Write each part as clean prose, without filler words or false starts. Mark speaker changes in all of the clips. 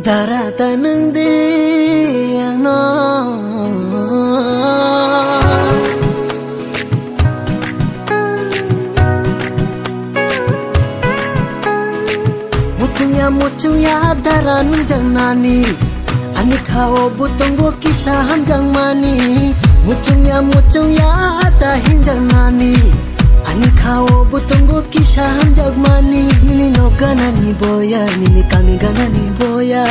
Speaker 1: Darata nang di ano mucungya daran janani ani khao butonggo kisah hanjang mani mucungya dahin janani ani khao butonggo kisah hanjang mani nini no ganani boya nini kami ganani boya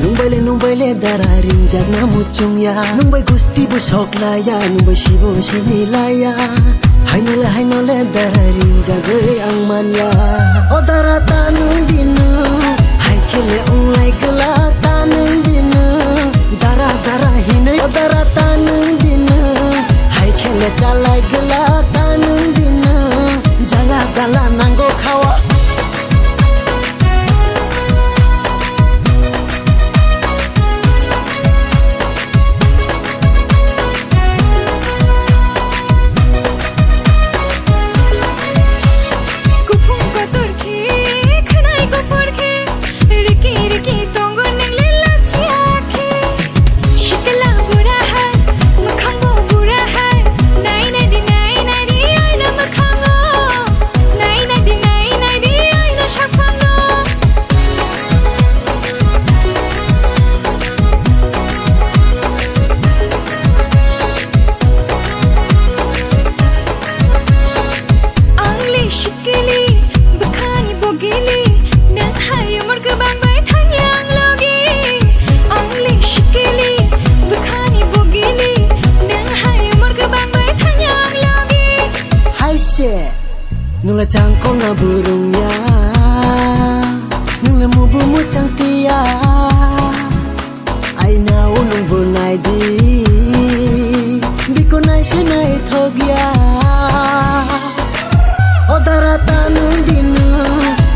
Speaker 1: nungbaile dararing jagna mucungya nungbai gusti bu soklaya nungbai shibo shimilaya hainole dararing jagai ang manya o darata nung dinu haikele unglai gelak tanung dinu dara hine o darata nung dinu haikele jalai gelak tanung dinu jala nanggo khawa nula cangkong na burung ya nula mubu mucang tia ai na unung bunai di biko nai sinai thogya o darata nung dinu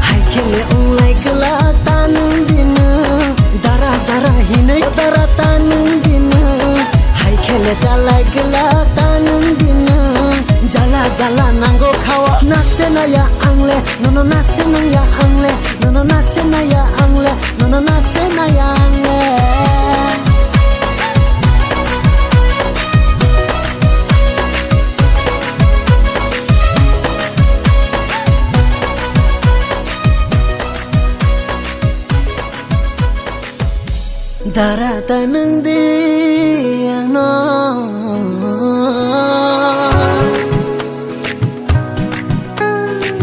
Speaker 1: hai kele unglai gelak tanung dinu dara hine o darata nung dinu hai kele jalai gelak tanung dinu jala nanggo khawa nase na ya angle nono nase na ya angle nono nase na ya angle nono nase na ya angle darata nang di ano